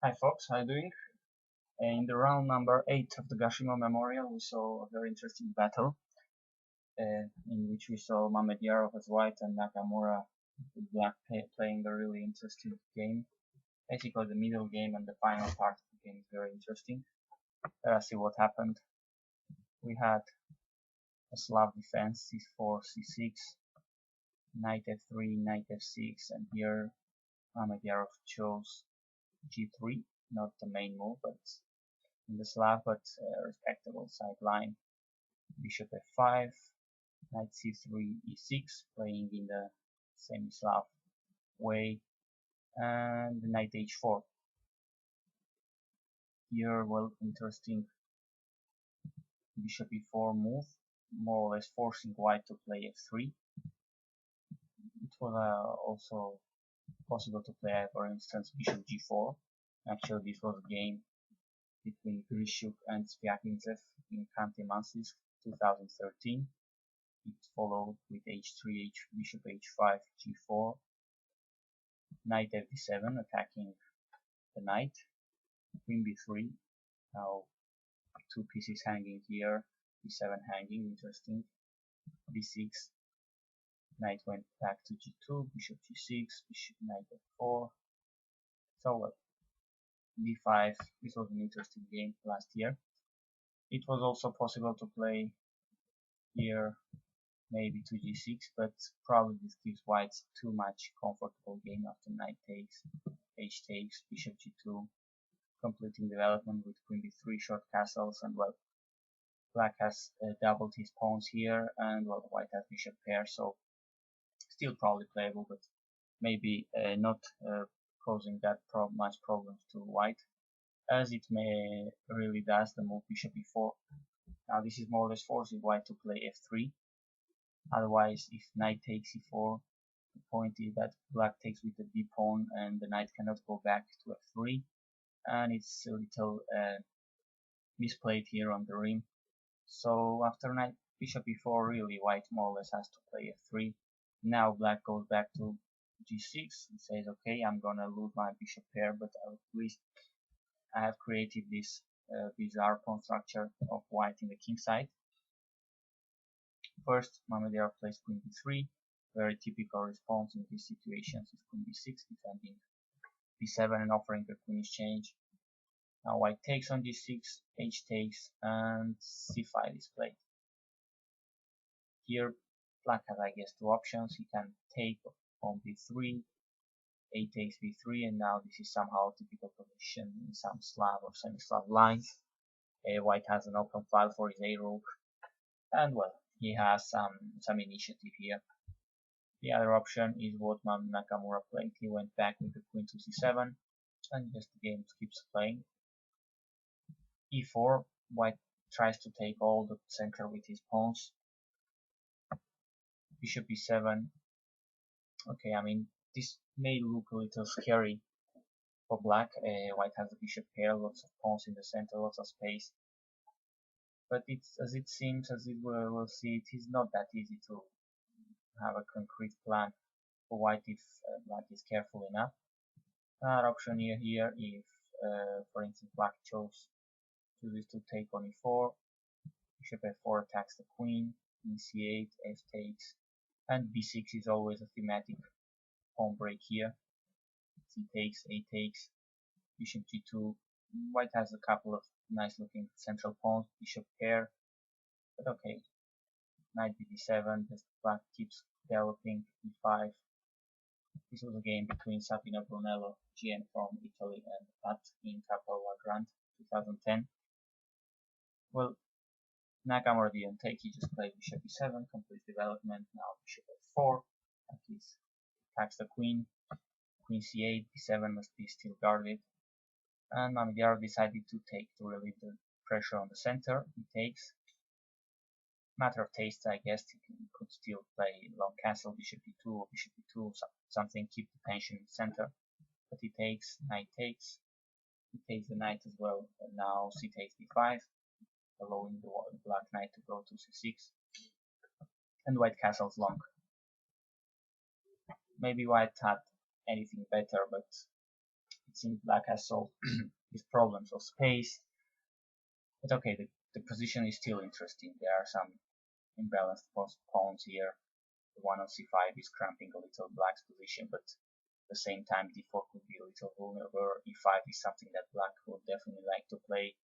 Hi folks, how are you doing? In the round number 8 of the Gashimov Memorial, we saw a very interesting battle in which we saw Mamedyarov as white and Nakamura with black playing a really interesting game. Basically, the middle game and the final part of the game is very interesting. Let us see what happened. We had a Slav defense, c4, c6, knight f3, knight f6, and here Mamedyarov chose g3, not the main move, but in the Slav, but respectable sideline. Bishop f5, knight c3, e6, playing in the semi-Slav way, and knight h4. Here, well, interesting bishop e4 move, more or less forcing white to play f3. It was also possible to play, for instance, bishop g4. Actually, this was a game between Grishuk and Svyatintsev in Khanty-Mansiysk 2013. It followed with h3, bishop h5, g4, knight fd7, attacking the knight, queen b3, now two pieces hanging here, b7 hanging, interesting, b6, knight went back to g2, bishop g6, bishop knight f4, so b5, this was an interesting game last year. It was also possible to play here maybe to g6, but probably this gives white too much comfortable game after knight takes, h takes, bishop g2, completing development with queen b3, short castles, and well, black has doubled his pawns here, and well, white has bishop pair, so still probably playable, but maybe not causing that much problems to white, as it may really does the move bishop e4. Now this is more or less forcing white to play f3. Otherwise, if knight takes e4, the point is that black takes with the b pawn and the knight cannot go back to f3, and it's a little misplayed here on the rim. So after knight bishop e4, really white more or less has to play f3. Now black goes back to g6 and says, okay, I'm gonna lose my bishop pair, but at least I have created this bizarre pawn structure of white in the king side. First, Mamedyarov plays queen b3. Very typical response in these situations is queen b6, defending b7 and offering a queen exchange. Now white takes on g6, h takes, and c5 is played. Here, black has, I guess, two options. He can take on b3, a takes b3, and now this is somehow a typical position in some Slav or semi-Slav lines. White has an open file for his a rook, and well, he has some initiative here. The other option is what Nakamura played. He went back with the queen to c7, and just the game keeps playing. e4, white tries to take all the center with his pawns. Bishop e7. Okay, I mean, this may look a little scary for black. White has a bishop pair, lots of pawns in the center, lots of space. But it's, as it seems, as we'll see, it is not that easy to have a concrete plan for white if black is careful enough. Another option here if, for instance, black chooses to take on e4, bishop f4 attacks the queen, c8, f takes, and b6 is always a thematic pawn break here. C takes, a takes, bishop g2. White has a couple of nice looking central pawns, bishop pair, but okay. Knight bd7, just black keeps developing, e5. This was a game between Sabino Brunello, GM from Italy, and Pat in Capola Grant 2010. Well, Nakamura didn't take, he just played bishop e7, complete development, now bishop f4, at least attacks the queen, queen c8, b7 must be still guarded, and Mamedyarov decided to take to relieve the pressure on the center. He takes. Matter of taste, I guess. He could still play long castle, bishop e2 or bishop e2, something keep the tension in the center. But he takes, knight takes. He takes the knight as well, and now c takes d5, allowing the black knight to go to c6, and white castles long. Maybe white had anything better, but it seems black has solved his problems of space. But okay, the position is still interesting. There are some imbalanced pawns here. The one on c5 is cramping a little black's position, but at the same time d4 could be a little vulnerable. e5 is something that black would definitely like to play.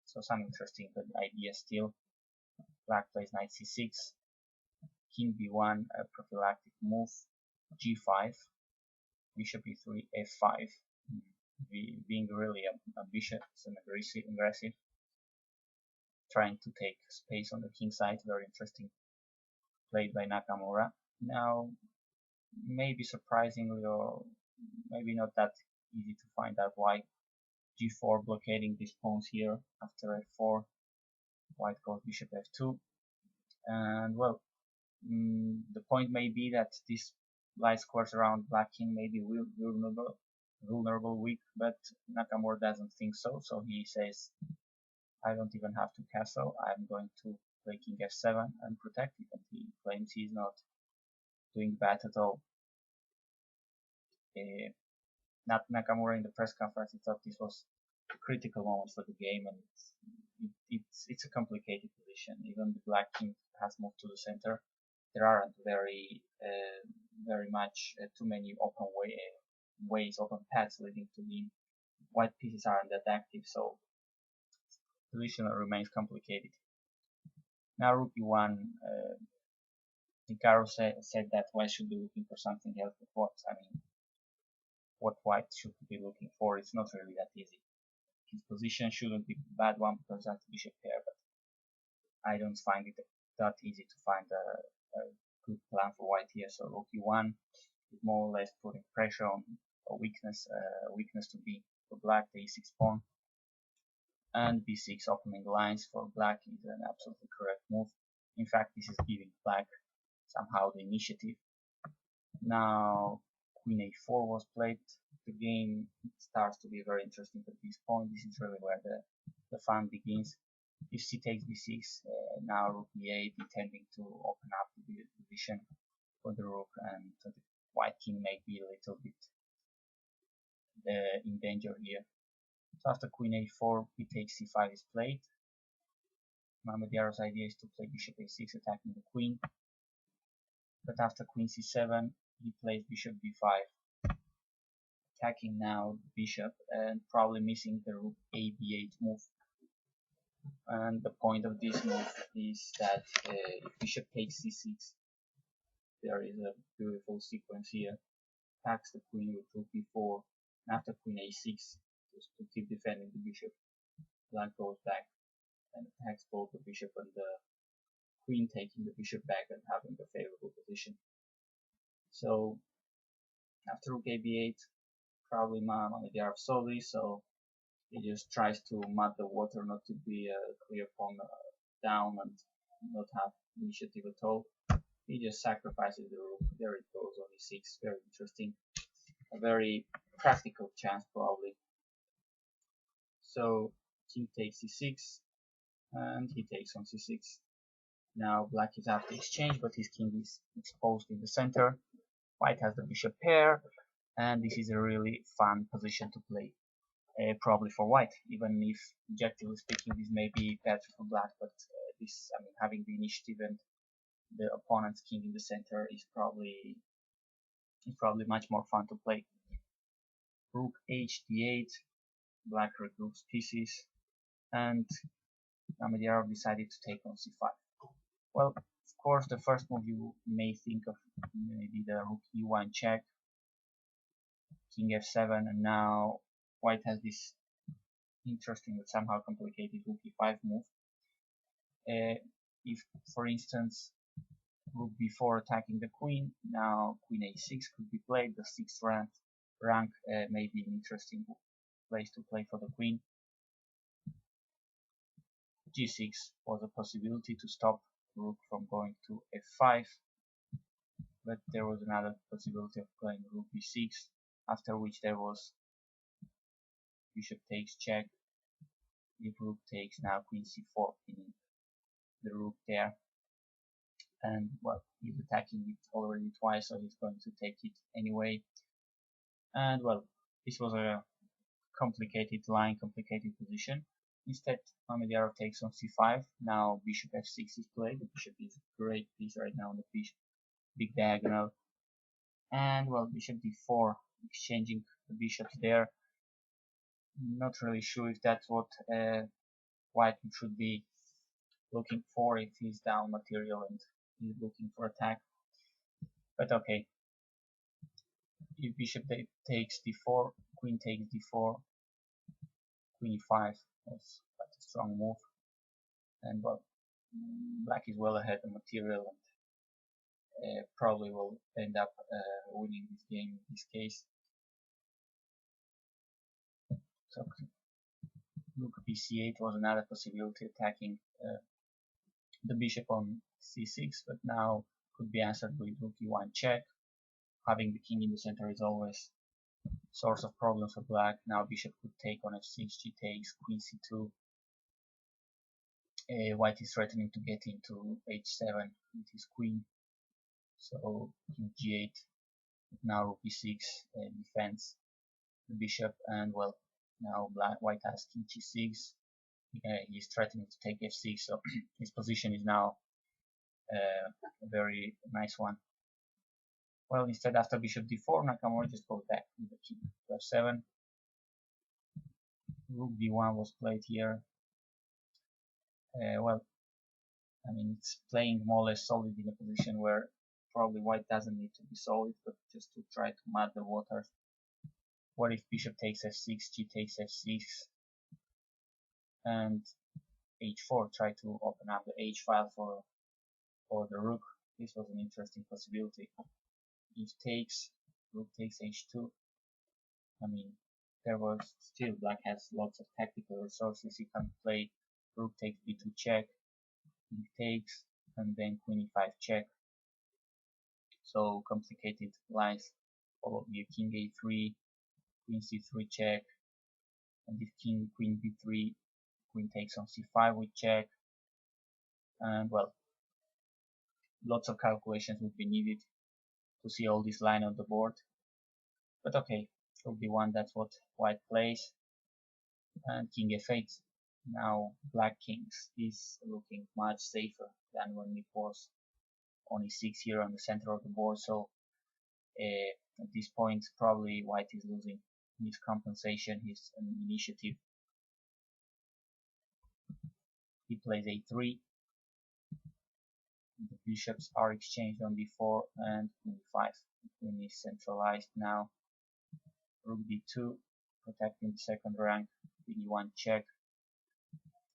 So some interesting ideas still. Black plays knight c6, king b1, a prophylactic move, g5, bishop e3, f5. Being really ambitious and aggressive, trying to take space on the king side. Very interesting, played by Nakamura. Now, maybe surprisingly, or maybe not that easy to find out why g4 blockading these pawns here after f4. White goes bishop f2, and well, the point may be that this light squares around black king may be vulnerable, weak, but Nakamura doesn't think so. So he says, I don't even have to castle. I'm going to play king f7 and protect it. And he claims he's not doing bad at all. Nakamura in the press conference, he thought this was a critical moment for the game, and it's a complicated position. Even the black king has moved to the center. There aren't very much too many open ways, open paths leading to him. White pieces aren't that active, so the position remains complicated. Now rook e1. Hikaru said that white should be looking for something else, but what white should be looking for? It's not really that easy. His position shouldn't be a bad one because that's bishop pair, but I don't find it that easy to find a good plan for white here. So rook e1 is more or less putting pressure on a weakness to be for black, the e6 pawn, and b6 opening lines for black is an absolutely correct move. In fact, this is giving black somehow the initiative. Now queen a4 was played. The game starts to be very interesting at this point. This is really where the fun begins. If c takes b6, now rook e8, intending to open up the position for the rook, and the white king may be a little bit in danger here. So after queen a4, b takes c5 is played. Mamedyarov's idea is to play bishop a6, attacking the queen. But after queen c7, he plays bishop b5, attacking now the bishop and probably missing the rook a b8 move. And the point of this move is that if bishop takes c6, there is a beautiful sequence here. Attacks the queen with rook b4, and after queen a6, just to keep defending the bishop, black goes back and attacks both the bishop and the queen, taking the bishop back and having a favorable position. So after rook a b8, probably Mamedyarov saw this, so he just tries to mud the water, not to be a clear pawn down and not have initiative at all. He just sacrifices the rook. There it goes on e6. Very interesting. A very practical chance probably. So king takes c6 and he takes on c6. Now black is after exchange, but his king is exposed in the center. White has the bishop pair, and this is a really fun position to play. Probably for white, even if objectively speaking this may be better for black, but having the initiative and the opponent's king in the center is probably much more fun to play. Rook h d8, black regroups pieces, and Mamedyarov decided to take on c5. Well, of course, the first move you may think of maybe the rook e1 check, king f7, and now white has this interesting but somehow complicated rook e5 move. If, for instance, rook b4 attacking the queen, now queen a6 could be played. The 6th rank may be an interesting place to play for the queen. g6 was a possibility to stop rook from going to f5, but there was another possibility of playing rook b6, after which there was bishop takes check. If rook takes, now queen c4, pinning the rook there, and well, he's attacking it already twice, so he's going to take it anyway. And well, this was a complicated line, complicated position. Instead, Mamedyarov takes on c5. Now bishop f6 is played. The bishop is a great piece right now on the big diagonal. And well, bishop d4, exchanging the bishops there. Not really sure if that's what white should be looking for if he's down material and he's looking for attack. But okay, if bishop takes d4, queen takes d4, queen e5 was quite a strong move. And well, black is well ahead of material and probably will end up winning this game in this case. So rook bc8 was another possibility, attacking the bishop on c6, but now could be answered with rook e1 check. Having the king in the center is always source of problems for black. Now bishop could take on f6, g takes, queen c2. White is threatening to get into h7 with his queen, so king g8. Now rook e6 defends the bishop, and well, now white has king g6. He's threatening to take f6, so his position is now a very nice one. Well, instead, after bishop d4, Nakamura just goes back with the king to f7. Rook d1 was played here. Well, I mean, it's playing more or less solid in a position where probably white doesn't need to be solid, but just to try to mud the waters. What if bishop takes f6, g takes f6, and h4, try to open up the h file for the rook? This was an interesting possibility. If takes, rook takes h2. I mean, there was still, black has lots of tactical resources. He can play rook takes b2 check, king takes, and then queen e5 check. So complicated lines followed here: king a3, queen c3 check, and if king, queen b3, queen takes on c5 with check. And well, lots of calculations would be needed to see all this line on the board. But okay, rook d1, that's what white plays. And king f8. Now black kings is looking much safer than when it was on e6 here on the center of the board. So at this point probably white is losing his compensation, his initiative. He plays a3. The bishops are exchanged on d4 and queen e5. The queen is centralized now. Rook d2, protecting the second rank. Queen e1 check.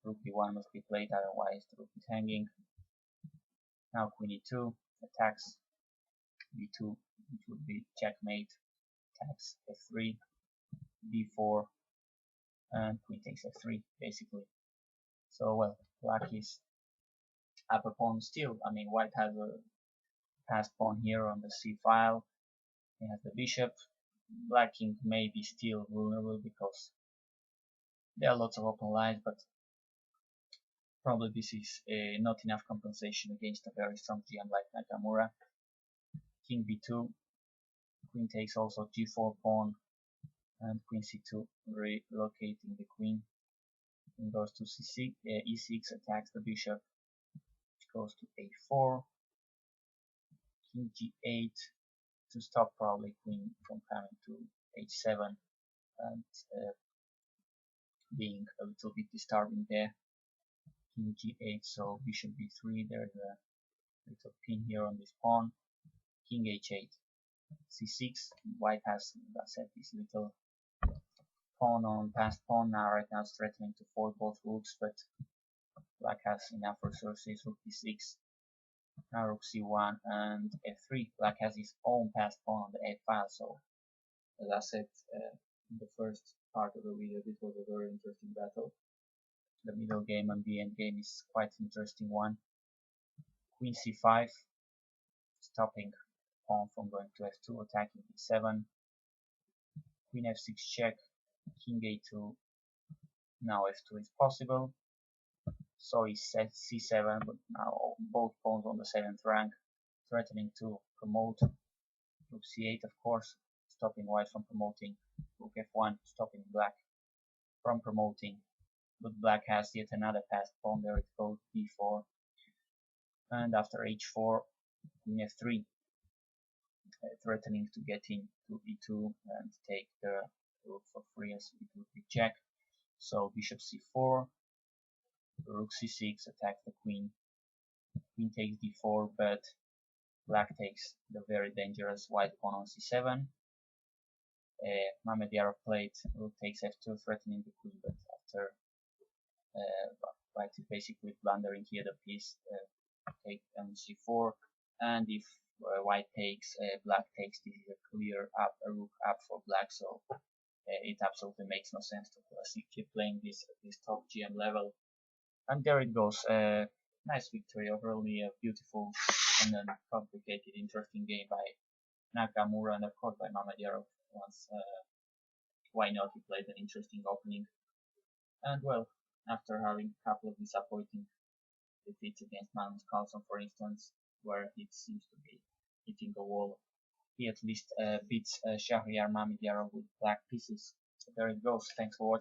Rook d1 must be played, otherwise the rook is hanging. Now queen e2 attacks b2, which would be checkmate. Attacks f3, b4, and queen takes f3 basically. So well, black is up a pawn still. I mean, white has a passed pawn here on the c file. He has the bishop. Black king may be still vulnerable because there are lots of open lines, but probably this is not enough compensation against a very strong GM like Nakamura. King b2, queen takes also g4 pawn, and queen c2, relocating the queen. Queen goes to c6, e6, attacks the bishop, which goes to a4, king g8, to stop probably queen from coming to h7 and being a little bit disturbing there. King g8, so bishop b3, there's a little pin here on this pawn. King h8, c6, white has, as I said, this little pawn on passed pawn. Now right now it's threatening to fold both rooks, but black has enough resources. Rook d6, now rook c1 and f3. Black has his own passed pawn on the a file, so as I said in the first part of the video, this was a very interesting battle. The middle game and the end game is quite an interesting one. Queen c5, stopping pawn from going to f2, attacking e7. Queen f6 check, king a2. Now f2 is possible. So is set c7, but now both pawns on the 7th rank, threatening to promote. Rook c8, of course, stopping white from promoting. Rook f1, stopping black from promoting. But black has yet another passed pawn. There it goes, b4, and after h4, queen f3, threatening to get into e2 and take the rook for free as it would be check. So bishop c4, rook c6, attack the queen. Queen takes d4, but black takes the very dangerous white pawn on c7. Mamedyarov played rook takes f2, threatening the queen, but after white basically blundering here the piece, take on c4, and if white takes, black takes, this is a clear up, a rook up for black, so it absolutely makes no sense to keep playing this top GM level. And there it goes, nice victory over really a beautiful and then complicated, interesting game by Nakamura, and of course by Mamedyarov. Once, why not? He played an interesting opening, and well, after having a couple of disappointing defeats against Magnus Carlsen, for instance, where he seems to be hitting a wall, he at least beats R8.Mamedyarov with black pieces. So there it goes. Thanks for watching.